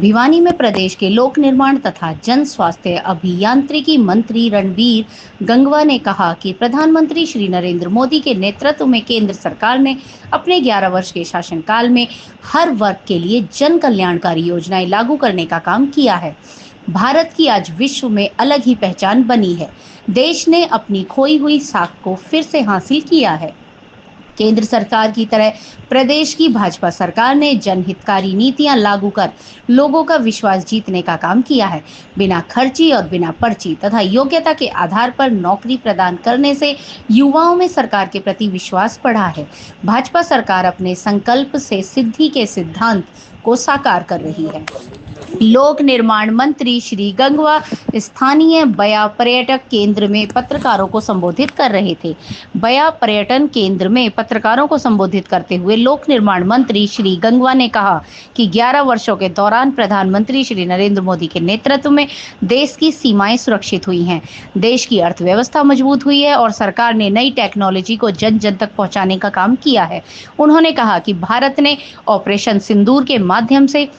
भिवानी में प्रदेश के लोक निर्माण तथा जन स्वास्थ्य अभियांत्रिकी मंत्री रणबीर गंगवा ने कहा कि प्रधानमंत्री श्री नरेंद्र मोदी के नेतृत्व में केंद्र सरकार ने अपने 11 वर्ष के शासनकाल में हर वर्ग के लिए जन कल्याणकारी योजनाएं लागू करने का काम किया है। भारत की आज विश्व में अलग ही पहचान बनी है। देश ने अपनी खोई हुई साख को फिर से हासिल किया है। केंद्र सरकार की तरह प्रदेश की भाजपा सरकार ने जनहितकारी नीतियां लागू कर लोगों का विश्वास जीतने का काम किया है। बिना खर्ची और बिना पर्ची तथा योग्यता के आधार पर नौकरी प्रदान करने से युवाओं में सरकार के प्रति विश्वास बढ़ा है। भाजपा सरकार अपने संकल्प से सिद्धि के सिद्धांत को साकार कर रही है। लोक निर्माण मंत्री श्री गंगवा स्थानीय बया पर्यटक केंद्र में पत्रकारों को संबोधित कर रहे थे। बया पर्यटन केंद्र में पत्रकारों को संबोधित करते हुए लोक निर्माण मंत्री श्री गंगवा ने कहा कि 11 वर्षों के दौरान प्रधानमंत्री श्री नरेंद्र मोदी के नेतृत्व में देश की सीमाएं सुरक्षित हुई हैं, देश की अर्थव्यवस्था मजबूत हुई है और सरकार ने नई टेक्नोलॉजी को जन जन तक पहुंचाने का काम किया है। उन्होंने कहा कि भारत ने ऑपरेशन सिंदूर के माध्यम से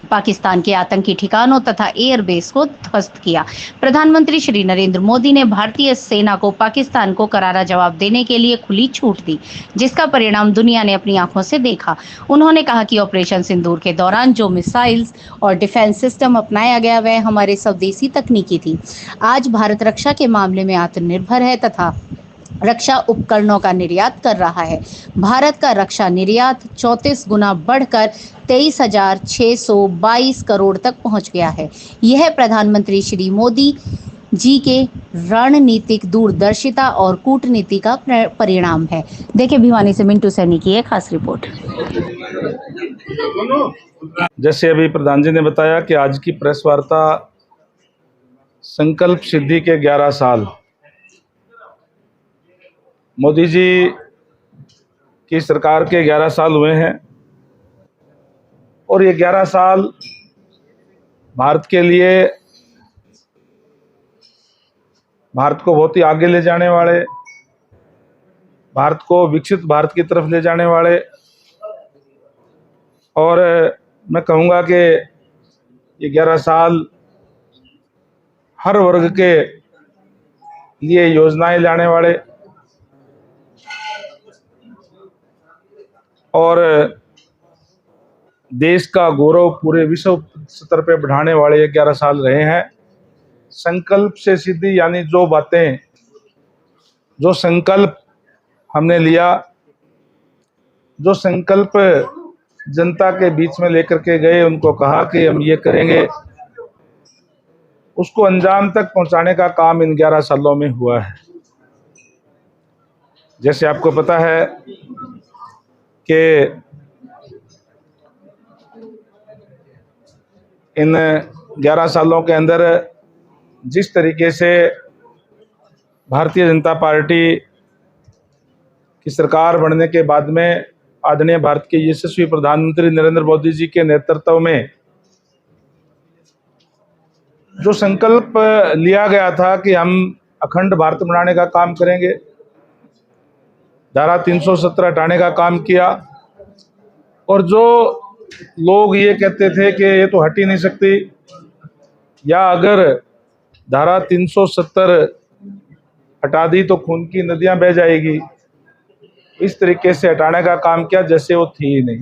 पाकिस्तान के आतंकी ठिकानों तथा एयरबेस को ध्वस्त किया। प्रधानमंत्री श्री नरेंद्र मोदी ने भारतीय सेना को पाकिस्तान को करारा जवाब देने के लिए खुली छूट दी, जिसका परिणाम दुनिया ने अपनी आंखों से देखा। उन्होंने कहा कि ऑपरेशन सिंदूर के दौरान जो मिसाइल्स और डिफेंस सिस्टम अपनाया गया वह हमारे स्वदेशी तकनीकी थी। आज भारत रक्षा के मामले में आत्मनिर्भर है तथा रक्षा उपकरणों का निर्यात कर रहा है। भारत का रक्षा निर्यात 34 गुना बढ़कर 23,622 करोड़ तक पहुंच गया है। यह प्रधानमंत्री श्री मोदी जी के रणनीतिक दूरदर्शिता और कूटनीति का परिणाम है। देखिए, भिवानी से मिंटू सैनी की एक खास रिपोर्ट। जैसे अभी प्रधान जी ने बताया कि आज की प्रेस वार्ता संकल्प सिद्धि के 11 साल, मोदी जी की सरकार के 11 साल हुए हैं और ये 11 साल भारत के लिए, भारत को बहुत ही आगे ले जाने वाले, भारत को विकसित भारत की तरफ ले जाने वाले, और मैं कहूँगा कि ये 11 साल हर वर्ग के लिए योजनाएं लाने वाले और देश का गौरव पूरे विश्व स्तर पे बढ़ाने वाले ये 11 साल रहे हैं। संकल्प से सिद्धि यानी जो बातें, जो संकल्प हमने लिया, जो संकल्प जनता के बीच में लेकर के गए, उनको कहा कि हम ये करेंगे, उसको अंजाम तक पहुंचाने का काम इन 11 सालों में हुआ है। जैसे आपको पता है कि इन 11 सालों के अंदर जिस तरीके से भारतीय जनता पार्टी की सरकार बनने के बाद में आदरणीय भारत के यशस्वी प्रधानमंत्री नरेंद्र मोदी जी के नेतृत्व में जो संकल्प लिया गया था कि हम अखंड भारत बनाने का काम करेंगे, धारा 370 हटाने का काम किया, और जो लोग ये कहते थे कि ये तो हट ही नहीं सकती, या अगर धारा 370 हटा दी तो खून की नदियां बह जाएगी, इस तरीके से हटाने का काम किया जैसे वो थी ही नहीं।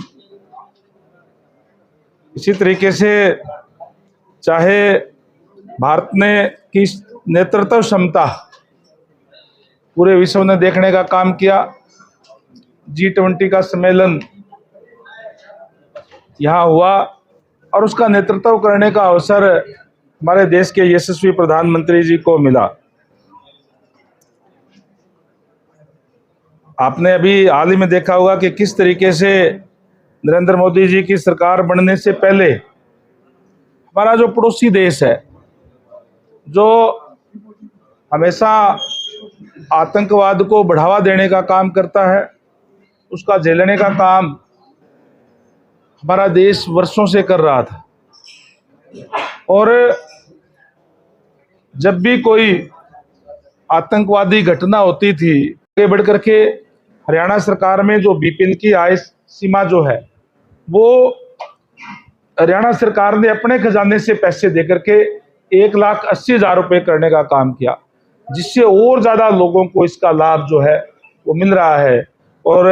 इसी तरीके से चाहे भारत ने की नेतृत्व क्षमता पूरे विश्व ने देखने का काम किया, G20 का सम्मेलन यहाँ हुआ और उसका नेतृत्व करने का अवसर हमारे देश के यशस्वी प्रधानमंत्री जी को मिला। आपने अभी हाल ही में देखा होगा कि किस तरीके से नरेंद्र मोदी जी की सरकार बनने से पहले हमारा जो पड़ोसी देश है, जो हमेशा आतंकवाद को बढ़ावा देने का काम करता है, उसका झेलने का काम हमारा देश वर्षों से कर रहा था। और जब भी कोई आतंकवादी घटना होती थी, आगे बढ़ करके हरियाणा सरकार में जो बीपीएल की आय सीमा जो है वो हरियाणा सरकार ने अपने खजाने से पैसे देकर के 1,80,000 रुपए करने का काम किया, जिससे और ज्यादा लोगों को इसका लाभ जो है वो मिल रहा है। और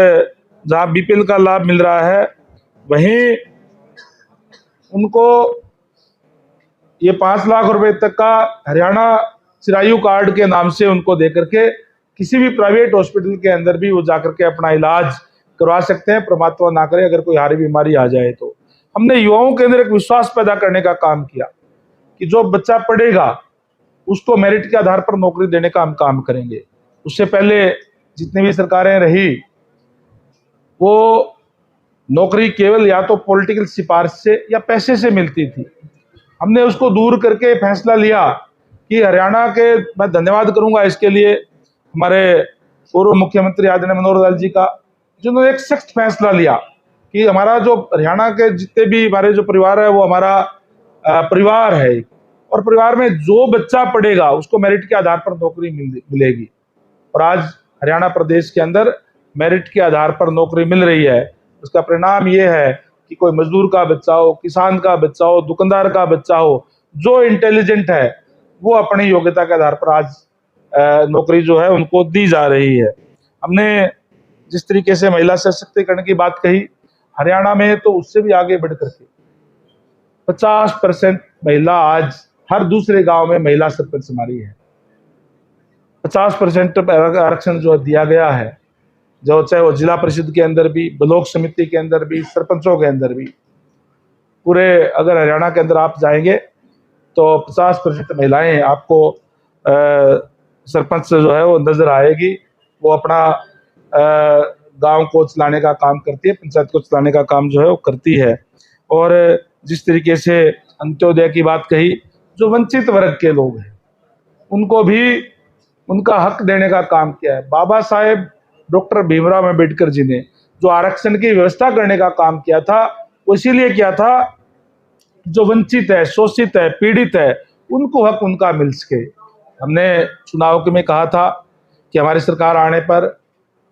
जहां बीपीएल का लाभ मिल रहा है, वहीं उनको ये 5 लाख रुपए तक का हरियाणा चिरायु कार्ड के नाम से उनको देकर के किसी भी प्राइवेट हॉस्पिटल के अंदर भी वो जाकर के अपना इलाज करवा सकते हैं। परमात्मा ना करे अगर कोई हारी बीमारी आ जाए तो। हमने युवाओं के अंदर एक विश्वास पैदा करने का काम किया कि जो बच्चा पढ़ेगा उसको मेरिट के आधार पर नौकरी देने का हम काम करेंगे। उससे पहले जितनी भी सरकारें रही, वो नौकरी केवल या तो पॉलिटिकल सिफारिश से या पैसे से मिलती थी। हमने उसको दूर करके फैसला लिया कि हरियाणा के, मैं धन्यवाद करूंगा इसके लिए हमारे पूर्व मुख्यमंत्री आदरणीय मनोहर लाल जी का, जिन्होंने एक सख्त फैसला लिया कि हमारा जो हरियाणा के जितने भी हमारे जो परिवार है वो हमारा परिवार है, और परिवार में जो बच्चा पढ़ेगा उसको मेरिट के आधार पर नौकरी मिलेगी। और आज हरियाणा प्रदेश के अंदर मेरिट के आधार पर नौकरी मिल रही है। उसका परिणाम ये है कि कोई मजदूर का बच्चा हो, किसान का बच्चा हो, दुकानदार का बच्चा हो, जो इंटेलिजेंट है वो अपनी योग्यता के आधार पर आज नौकरी जो है उनको दी जा रही है। हमने जिस तरीके से महिला सशक्तिकरण की बात कही, हरियाणा में तो उससे भी आगे बढ़ करके 50% महिला आज हर दूसरे गांव में महिला सरपंच हमारी है। 50% आरक्षण जो दिया गया है, जो चाहे वो जिला परिषद के अंदर भी, ब्लॉक समिति के अंदर भी, सरपंचों के अंदर भी, पूरे अगर हरियाणा के अंदर आप जाएंगे तो 50% महिलाएं आपको सरपंच जो है वो नजर आएगी। वो अपना गांव को चलाने का काम करती है, पंचायत को चलाने का काम जो है वो करती है। और जिस तरीके से अंत्योदय की बात कही, जो वंचित वर्ग के लोग हैं उनको भी उनका हक देने का काम किया है। बाबा साहेब डॉक्टर भीमराव अम्बेडकर जी ने जो आरक्षण की व्यवस्था करने का काम किया था, वो इसीलिए किया था जो वंचित है, शोषित है, पीड़ित है, उनको हक उनका मिल सके। हमने चुनाव में कहा था कि हमारी सरकार आने पर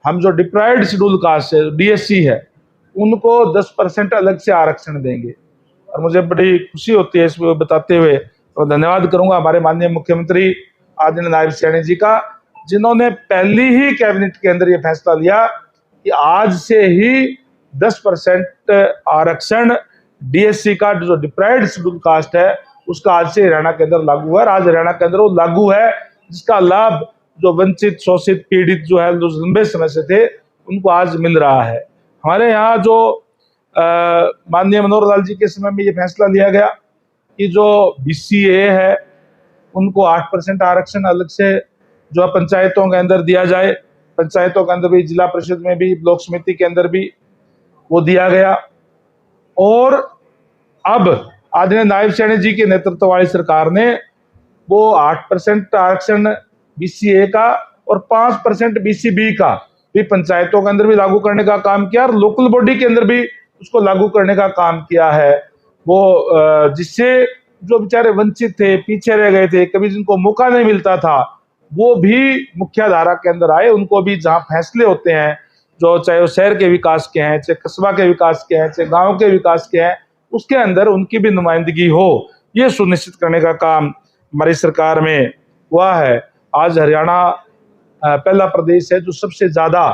हम जो डिप्राइव्ड शेड्यूल कास्ट है, डीएससी है, उनको 10% अलग से आरक्षण देंगे। और मुझे बड़ी खुशी होती है इसमें बताते हुए, तो धन्यवाद करूंगा हमारे माननीय मुख्यमंत्री आदरणीय नायब सैनी जी का, जिन्होंने पहली ही कैबिनेट के अंदर ये फैसला लिया कि आज से ही 10% आरक्षण डीएससी का जो डिप्राइव्ड शेड्यूल कास्ट है उसका आज से हरियाणा के अंदर लागू है। आज हरियाणा के अंदर वो लागू है, जिसका लाभ जो वंचित, शोषित, पीड़ित जो है, जो लंबे समय से थे, उनको आज मिल रहा है। हमारे यहाँ जो माननीय मनोहर लाल जी के समय में ये फैसला लिया गया कि जो बीसीए है उनको 8% आरक्षण अलग से जो पंचायतों के अंदर दिया जाए। पंचायतों के अंदर भी, जिला परिषद में भी, ब्लॉक समिति के अंदर भी वो दिया गया। और अब आदरणीय नायब सैनी जी के नेतृत्व वाली सरकार ने वो 8% आरक्षण बीसीए का और 5% बीसीबी का भी पंचायतों के अंदर भी लागू करने का काम किया, और लोकल बॉडी के अंदर भी उसको लागू करने का काम किया है। वो जिससे जो बेचारे वंचित थे, पीछे रह गए थे, कभी जिनको मौका नहीं मिलता था, वो भी मुख्य धारा के अंदर आए। उनको भी जहाँ फैसले होते हैं, जो चाहे वो शहर के विकास के हैं, चाहे कस्बा के विकास के हैं, चाहे गांव के विकास के हैं, उसके अंदर उनकी भी नुमाइंदगी हो, ये सुनिश्चित करने का काम हमारी सरकार में हुआ है। आज हरियाणा पहला प्रदेश है जो सबसे ज्यादा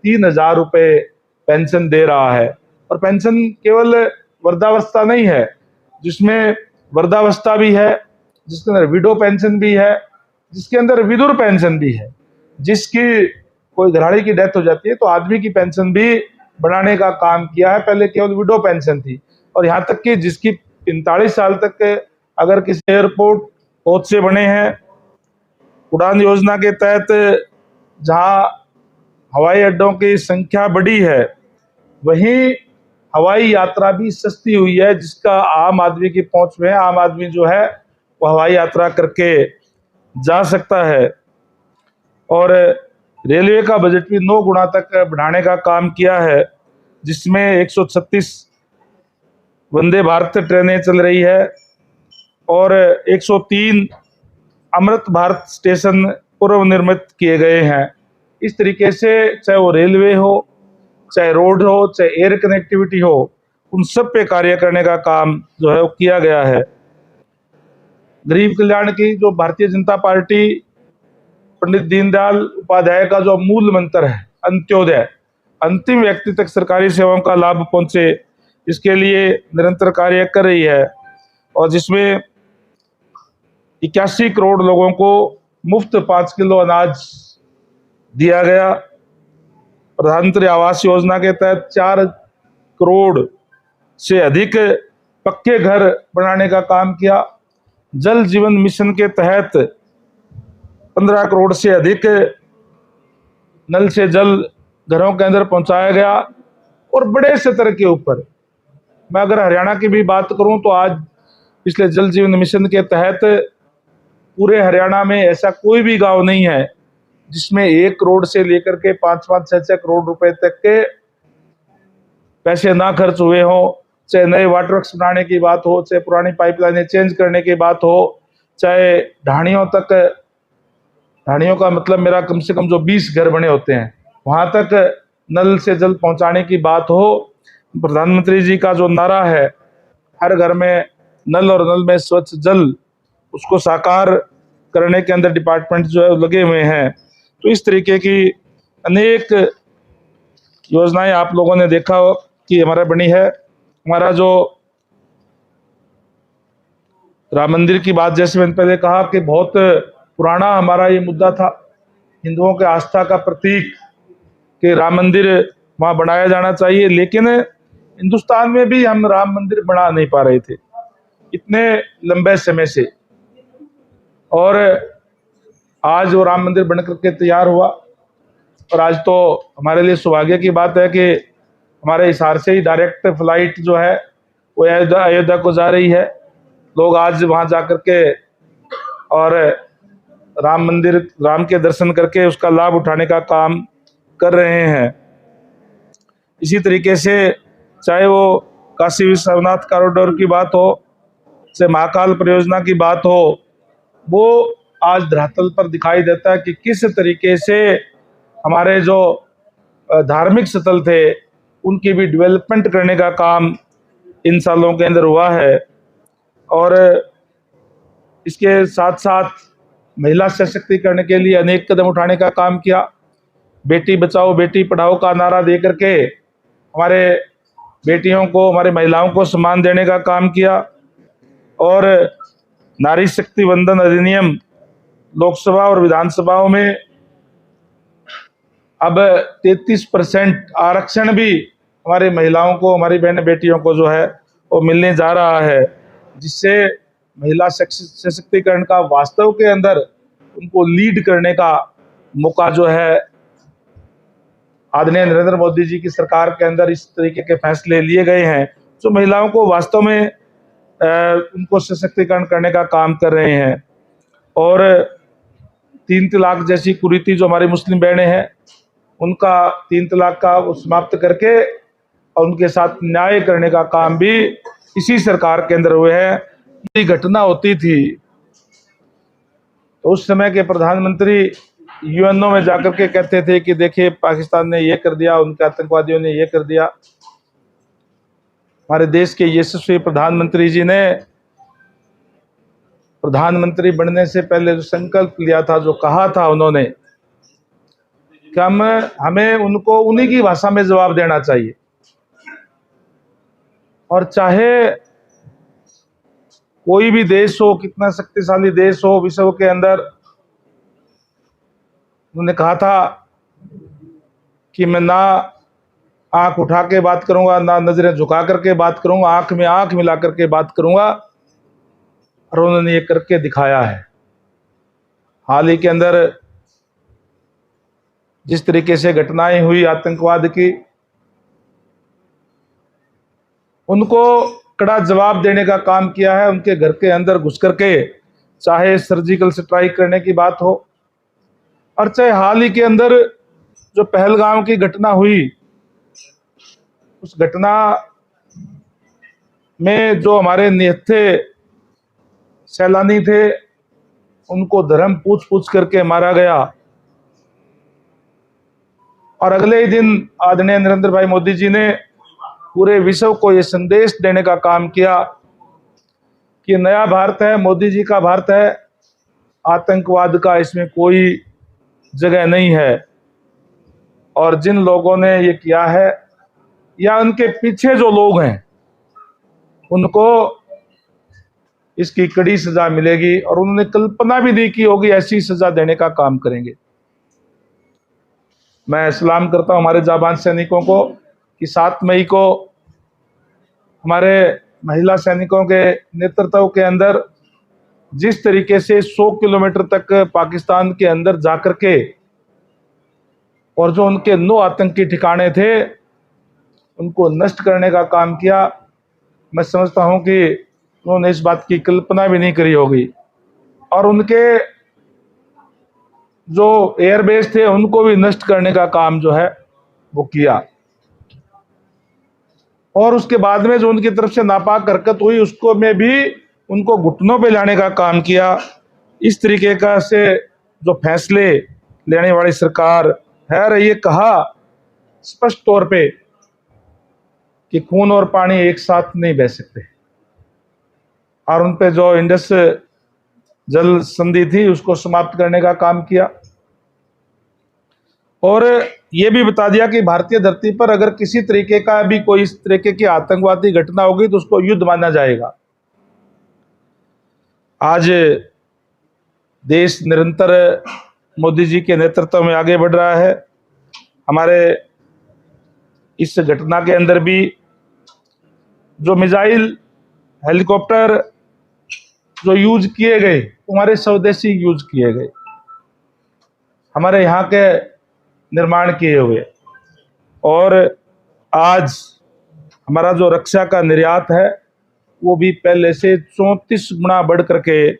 3,000 रुपए पेंशन दे रहा है। और पेंशन केवल वृद्धावस्था नहीं है, जिसमें वृद्धावस्था भी है, जिसके अंदर विडो पेंशन भी है, जिसके अंदर विधुर पेंशन भी है। जिसकी कोई घराड़ी की डेथ हो जाती है तो आदमी की पेंशन भी बढ़ाने का काम किया है। पहले केवल विडो पेंशन थी, और यहाँ तक कि जिसकी 45 साल तक अगर किसी एयरपोर्ट पहुंच से बने हैं, उड़ान योजना के तहत जहां हवाई अड्डों की संख्या बढ़ी है, वहीं हवाई यात्रा भी सस्ती हुई है, जिसका आम आदमी की पहुंच में, आम आदमी जो है वो हवाई यात्रा करके जा सकता है। और रेलवे का बजट भी 9 गुना तक बढ़ाने का काम किया है, जिसमें 136 वंदे भारत ट्रेनें चल रही है और 103 अमृत भारत स्टेशन पूर्व निर्मित किए गए हैं। इस तरीके से चाहे वो रेलवे हो, चाहे रोड हो, चाहे एयर कनेक्टिविटी हो, उन सब पे कार्य करने का काम जो है वो किया गया है। गरीब कल्याण की जो भारतीय जनता पार्टी, पंडित दीनदयाल उपाध्याय का जो मूल मंत्र है अंत्योदय, अंतिम व्यक्ति तक सरकारी सेवाओं का लाभ पहुंचे, इसके लिए निरंतर कार्य कर रही है। और जिसमें 81 करोड़ लोगों को मुफ्त 5 किलो अनाज दिया गया। प्रधानमंत्री आवास योजना के तहत 4 करोड़ से अधिक पक्के घर बनाने का काम किया। जल जीवन मिशन के तहत 15 करोड़ से अधिक नल से जल घरों के अंदर पहुंचाया गया। और बड़े स्तर के ऊपर मैं अगर हरियाणा की भी बात करूं तो आज पिछले जल जीवन मिशन के तहत पूरे हरियाणा में ऐसा कोई भी गांव नहीं है जिसमें 1 करोड़ से लेकर के 5-5, 6-6 करोड़ रुपए तक के पैसे ना खर्च हुए हों। चाहे नए वाटर वर्क्स बनाने की बात हो, चाहे पुरानी पाइपलाइनें चेंज करने की बात हो, चाहे ढाणियों तक, ढाणियों का मतलब मेरा कम से कम जो 20 घर बने होते हैं वहां तक नल से जल पहुंचाने की बात हो। प्रधानमंत्री जी का जो नारा है हर घर में नल और नल में स्वच्छ जल, उसको साकार करने के अंदर डिपार्टमेंट जो है लगे हुए हैं। तो इस तरीके की अनेक योजनाएं आप लोगों ने देखा कि हमारा बनी है। हमारा जो राम मंदिर की बात, जैसे मैंने पहले कहा कि बहुत पुराना हमारा ये मुद्दा था, हिंदुओं के आस्था का प्रतीक कि राम मंदिर वहाँ बनाया जाना चाहिए, लेकिन हिंदुस्तान में भी हम राम मंदिर बना नहीं पा रहे थे इतने लंबे समय से। और आज वो राम मंदिर बन करके तैयार हुआ। और आज तो हमारे लिए सौभाग्य की बात है कि हमारे हिसार से ही डायरेक्ट फ्लाइट जो है वो अयोध्या को जा रही है। लोग आज वहां जाकर के और राम मंदिर, राम के दर्शन करके उसका लाभ उठाने का काम कर रहे हैं। इसी तरीके से चाहे वो काशी विश्वनाथ कॉरिडोर की बात हो, चाहे महाकाल परियोजना की बात हो, वो आज धरातल पर दिखाई देता है कि किस तरीके से हमारे जो धार्मिक स्थल थे उनकी भी डेवलपमेंट करने का काम इन सालों के अंदर हुआ है। और इसके साथ साथ महिला सशक्तिकरण के लिए अनेक कदम उठाने का काम किया। बेटी बचाओ बेटी पढ़ाओ का नारा दे करके हमारे बेटियों को, हमारे महिलाओं को सम्मान देने का काम किया। और नारी शक्ति वंदन अधिनियम लोकसभा और विधानसभाओं में अब 33% आरक्षण भी हमारी महिलाओं को, हमारी बहन बेटियों को जो है वो मिलने जा रहा है, जिससे महिला सशक्तिकरण का वास्तव के अंदर उनको लीड करने का मौका जो है आदरणीय नरेंद्र मोदी जी की सरकार के अंदर इस तरीके के फैसले लिए गए हैं जो महिलाओं को वास्तव में उनको सशक्तिकरण करने का काम कर रहे हैं। और 3 तलाक जैसी कुरीति जो हमारी मुस्लिम बहनें हैं उनका 3 तलाक का समाप्त करके और उनके साथ न्याय करने का काम भी इसी सरकार के अंदर हुए हैं। ये घटना होती थी तो उस समय के प्रधानमंत्री यूएनओ में जाकर के कहते थे कि देखिए पाकिस्तान ने ये कर दिया, उनके आतंकवादियों ने ये कर दिया। हमारे देश के यशस्वी प्रधानमंत्री जी ने प्रधानमंत्री बनने से पहले जो संकल्प लिया था, जो कहा था उन्होंने कि हमें उनको उन्हीं की भाषा में जवाब देना चाहिए। और चाहे कोई भी देश हो, कितना शक्तिशाली देश हो विश्व के अंदर, उन्होंने कहा था कि मैं ना आंख उठा के बात करूंगा, ना नजरें झुका करके बात करूंगा, आंख में आंख मिला करके बात करूंगा। और उन्होंने ये करके दिखाया है। हाल ही के अंदर जिस तरीके से घटनाएं हुई आतंकवाद की, उनको कड़ा जवाब देने का काम किया है। उनके घर के अंदर घुस करके चाहे सर्जिकल स्ट्राइक करने की बात हो, और चाहे हाल ही के अंदर जो पहलगाम की घटना हुई, उस घटना में जो हमारे निहत्थे सैलानी थे उनको धर्म पूछ करके मारा गया। और अगले ही दिन आदरणीय नरेंद्र भाई मोदी जी ने पूरे विश्व को ये संदेश देने का काम किया कि नया भारत है, मोदी जी का भारत है, आतंकवाद का इसमें कोई जगह नहीं है। और जिन लोगों ने ये किया है या उनके पीछे जो लोग हैं उनको इसकी कड़ी सजा मिलेगी, और उन्होंने कल्पना भी नहीं की होगी ऐसी सजा देने का काम करेंगे। मैं सलाम करता हूं हमारे जाबाज सैनिकों को कि 7 मई को हमारे महिला सैनिकों के नेतृत्व के अंदर जिस तरीके से 100 किलोमीटर तक पाकिस्तान के अंदर जाकर के और जो उनके 9 आतंकी ठिकाने थे उनको नष्ट करने का काम किया, मैं समझता हूं कि उन्होंने इस बात की कल्पना भी नहीं करी होगी। और उनके जो एयरबेस थे उनको भी नष्ट करने का काम जो है वो किया। और उसके बाद में जो उनकी तरफ से नापाक हरकत हुई उसको में भी उनको घुटनों पे लाने का काम किया। इस तरीके का से जो फैसले लेने वाली सरकार है, और ये कहा स्पष्ट तौर पे कि खून और पानी एक साथ नहीं बह सकते, और उन पे जो इंडस जल संधि थी उसको समाप्त करने का काम किया। और ये भी बता दिया कि भारतीय धरती पर अगर किसी तरीके का भी कोई इस तरीके की आतंकवादी घटना होगी तो उसको युद्ध माना जाएगा। आज देश निरंतर मोदी जी के नेतृत्व में आगे बढ़ रहा है। हमारे इस घटना के अंदर भी जो मिसाइल, हेलीकॉप्टर जो यूज किए गए हमारे स्वदेशी यूज किए गए, हमारे यहाँ के निर्माण किए हुए। और आज हमारा जो रक्षा का निर्यात है वो भी पहले से 34 गुना बढ़ करके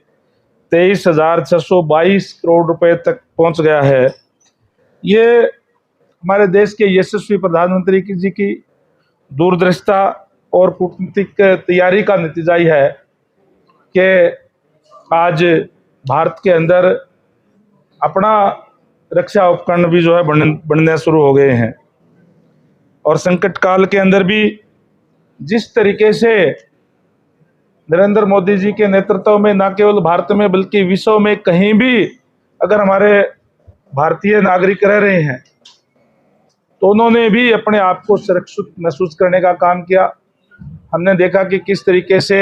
23,622 करोड़ रुपए तक पहुंच गया है। ये हमारे देश के यशस्वी प्रधानमंत्री जी की दूरदृष्टा और कूटनीतिक तैयारी का नतीजा ही है कि आज भारत के अंदर अपना रक्षा उपकरण भी जो है बनने शुरू हो गए हैं। और संकट काल के अंदर भी जिस तरीके से नरेंद्र मोदी जी के नेतृत्व में न केवल भारत में बल्कि विश्व में कहीं भी अगर हमारे भारतीय नागरिक रह रहे हैं तो उन्होंने भी अपने आप को सुरक्षित महसूस करने का काम किया। हमने देखा कि किस तरीके से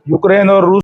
यूक्रेन और रूस